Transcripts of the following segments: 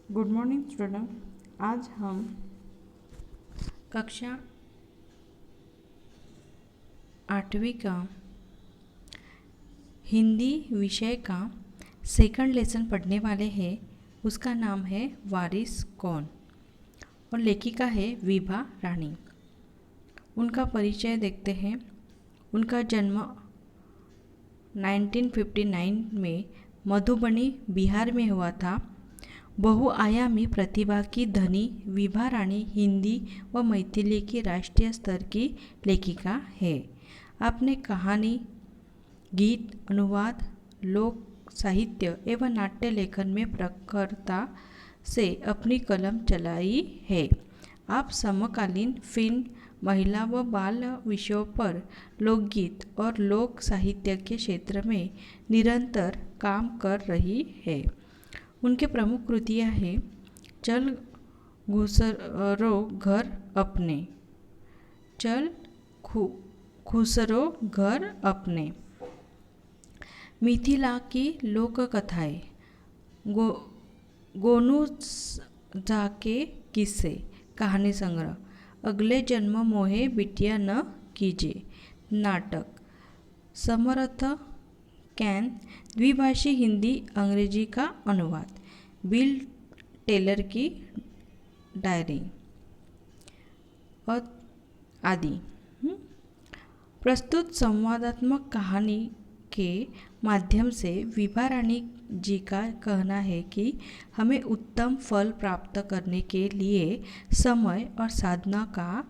Good morning student. आज हम कक्षा 8वीं का हिंदी विषय का सेकंड लेसन पढ़ने वाले हैं। उसका नाम है वारिस कौन और लेखिका है विभा रानी। उनका परिचय देखते हैं। उनका जन्म 1959 में मधुबनी बिहार में हुआ था। बहुआयामी प्रतिभा की धनी विभा रानी हिंदी व मैथिली की राष्ट्रीय स्तर की लेखिका है। आपने कहानी, गीत, अनुवाद, लोक साहित्य एवं नाट्य लेखन में प्रखरता से अपनी कलम चलाई है। आप समकालीन फिल्म, महिला व बाल विषयों पर लोकगीत और लोक साहित्य के क्षेत्र में निरंतर काम कर रही है। उनके प्रमुख कृतियाँ हैं चल घुसरो घर अपने, चल घुसरो घर अपने, मिथिला की लोक कथाएँ, गोनू जाके किस्से, कहानी संग्रह, अगले जन्म मोहे बिटिया न कीजिए, नाटक, समर्थ कैन, द्विभाषी हिंदी अंग्रेजी का अनुवाद, बिल टेलर की डायरी और आदि। प्रस्तुत संवादात्मक कहानी के माध्यम से विभा रानी जी का कहना है कि हमें उत्तम फल प्राप्त करने के लिए समय और साधना का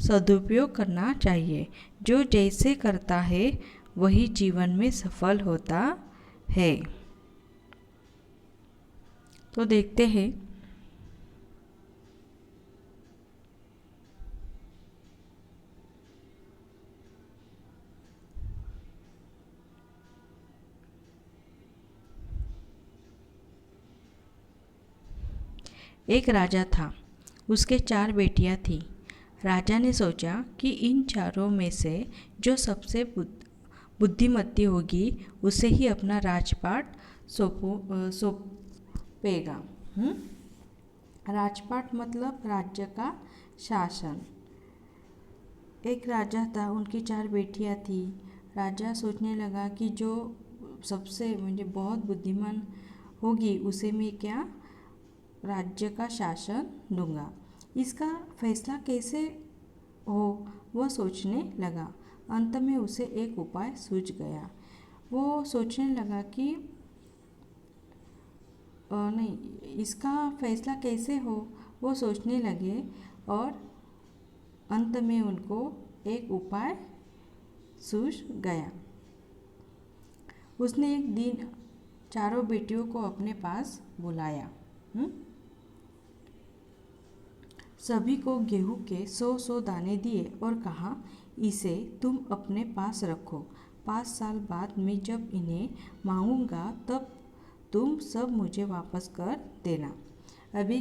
सदुपयोग करना चाहिए। जो जैसे करता है वही जीवन में सफल होता है। तो देखते हैं एक राजा था, उसके 4 बेटियां थीं। राजा ने सोचा कि इन चारों में से जो सबसे बुद्धिमती होगी उसे ही अपना राजपाट सौंपेगा। राजपाट मतलब राज्य का शासन। एक राजा था, उनकी 4 बेटियां थी। राजा सोचने लगा कि जो सबसे बहुत बुद्धिमान होगी उसे मैं राज्य का शासन दूंगा। इसका फैसला कैसे हो वह सोचने लगा। अंत में उसे एक उपाय सूझ गया। वो सोचने लगा कि इसका फैसला कैसे हो वो सोचने लगे और अंत में उनको एक उपाय सूझ गया। उसने एक दिन चारों बेटियों को अपने पास बुलाया। सभी को गेहूं के 100-100 दाने दिए और कहा, इसे तुम अपने पास रखो। 5 साल बाद मैं जब इन्हें मांगूंगा तब तुम सब मुझे वापस कर देना। अभी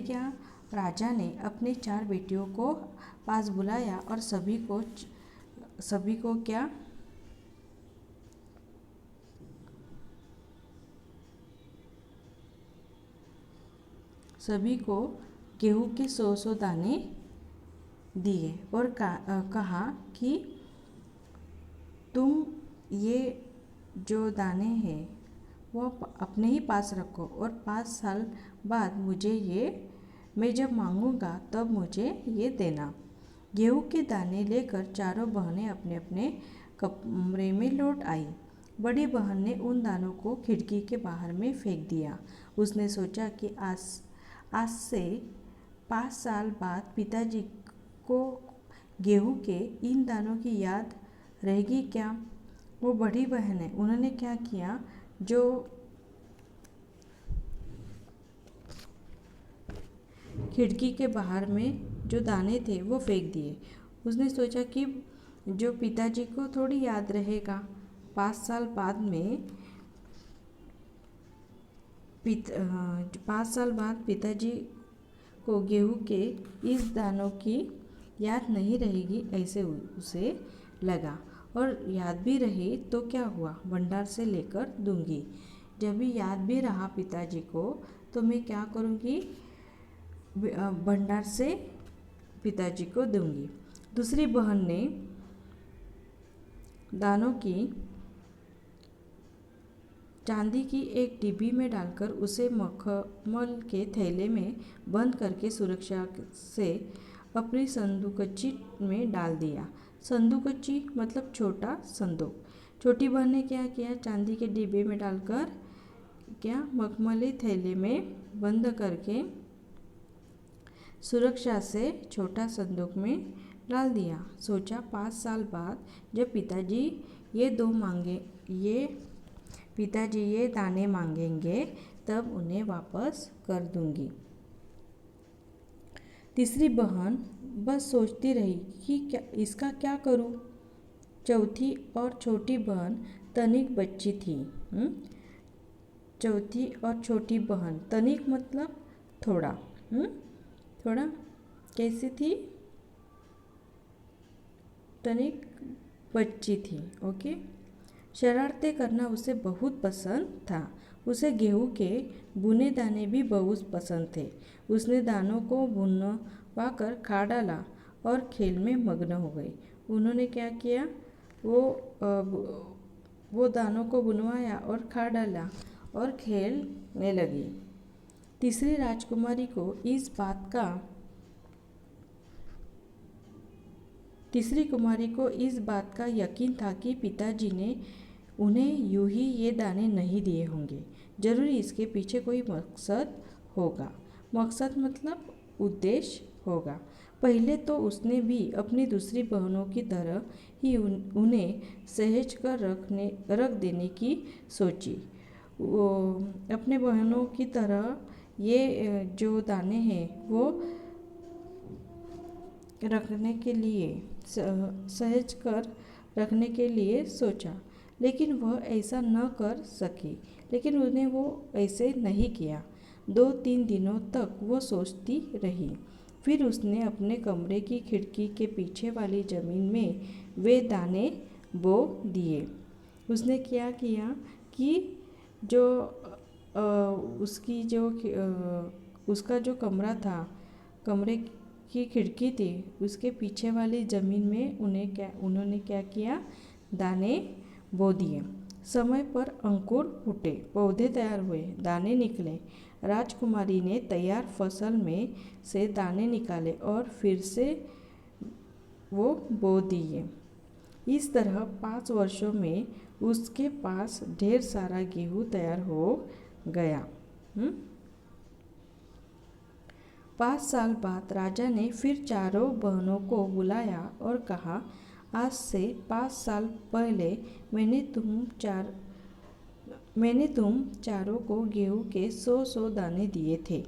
राजा ने अपने 4 बेटियों को पास बुलाया और सभी को गेहूं के 100-100 दाने दिए और कहा कि तुम ये जो दाने हैं वो अपने ही पास रखो और 5 साल बाद मैं जब मांगूंगा तब मुझे ये देना। गेहूं के दाने लेकर चारों बहनें अपने अपने कमरे में लौट आई। बड़ी बहन ने उन दानों को खिड़की के बाहर में फेंक दिया। उसने सोचा कि आज से 5 साल बाद पिताजी को गेहूं के इन दानों की याद रहेगी क्या। वो बड़ी बहन है, उन्होंने क्या किया, जो खिड़की के बाहर में जो दाने थे वो फेंक दिए। उसने सोचा कि जो पिताजी को थोड़ी याद रहेगा। 5 साल बाद में 5 साल बाद पिताजी को गेहूं के इस दानों की याद नहीं रहेगी, ऐसे उसे लगा। और याद भी रहे तो क्या हुआ, भंडार से लेकर दूंगी। जब भी याद भी रहा पिताजी को तो मैं क्या करूँगी, भंडार से पिताजी को दूंगी। दूसरी बहन ने दानों की चांदी की एक डिब्बी में डालकर उसे मखमल के थैले में बंद करके सुरक्षा से अपनी संदूकची में डाल दिया। संदूकची मतलब छोटा संदूक। छोटी बहन ने क्या किया, चांदी के डिब्बे में डालकर क्या मखमली थैले में बंद करके सुरक्षा से छोटा संदूक में डाल दिया। सोचा 5 साल बाद जब पिताजी ये दाने मांगेंगे तब उन्हें वापस कर दूंगी। तीसरी बहन बस सोचती रही कि इसका क्या करूं। चौथी और छोटी बहन तनिक बच्ची थी। चौथी और छोटी बहन, तनिक मतलब थोड़ा, थोड़ा कैसी थी, तनिक बच्ची थी। ओके। शरारतें करना उसे बहुत पसंद था। उसे गेहूं के बुने दाने भी बहुत पसंद थे। उसने दानों को भुनवा कर खा डाला और खेल में मग्न हो गई। उन्होंने क्या किया, वो दानों को बुनवाया और खा डाला और खेलने लगी। तीसरी राजकुमारी को इस बात का यकीन था कि पिताजी ने उन्हें यूं ही ये दाने नहीं दिए होंगे। जरूर इसके पीछे कोई मकसद होगा। मकसद मतलब उद्देश्य होगा। पहले तो उसने भी अपनी दूसरी बहनों की तरह ही उन्हें सहेज कर रख देने की सोची। वो अपने बहनों की तरह ये जो दाने हैं वो रखने के लिए सहेज कर रखने के लिए सोचा, लेकिन वह ऐसा न कर सकी। लेकिन उसने वो ऐसे नहीं किया। 2-3 दिनों तक वो सोचती रही। फिर उसने अपने कमरे की खिड़की के पीछे वाली ज़मीन में वे दाने बो दिए। उसने क्या किया कि उसका जो कमरा था, कमरे की खिड़की थी, उसके पीछे वाली ज़मीन में उन्होंने क्या किया, दाने बो दिए। समय पर अंकुर फूटे, पौधे तैयार हुए, दाने निकले। राजकुमारी ने तैयार फसल में से दाने निकाले और फिर से वो बो दिए। इस तरह 5 वर्षों में उसके पास ढेर सारा गेहूँ तैयार हो गया। 5 साल बाद राजा ने फिर चारों बहनों को बुलाया और कहा, आज से 5 साल पहले मैंने तुम चारों को गेहूँ के 100 दाने दिए थे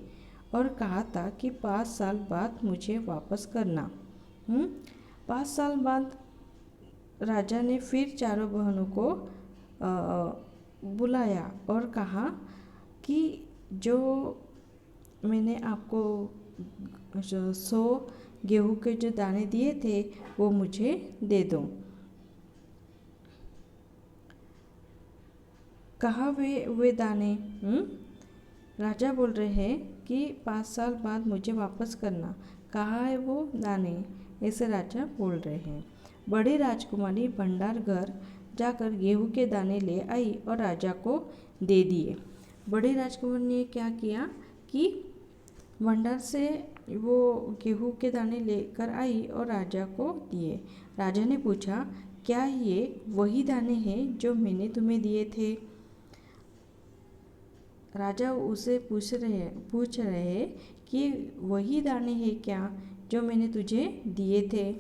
और कहा था कि 5 साल बाद मुझे वापस करना। 5 साल बाद राजा ने फिर चारों बहनों को बुलाया और कहा कि जो मैंने आपको 100 गेहूँ के जो दाने दिए थे वो मुझे दे दो। कहाँ वे दाने? राजा बोल रहे हैं कि 5 साल बाद मुझे वापस करना। कहाँ है वो दाने? ऐसे राजा बोल रहे हैं। बड़ी राजकुमारी भंडार घर जाकर गेहूं के दाने ले आई और राजा को दे दिए। बड़ी राजकुमारी ने क्या किया कि भंडार से वो गेहूं के दाने लेकर आई और राजा को दिए। राजा ने पूछा, क्या ये वही दाने हैं जो मैंने तुम्हें दिए थे? राजा उसे पूछ रहे कि वही दाने हैं क्या जो मैंने तुझे दिए थे?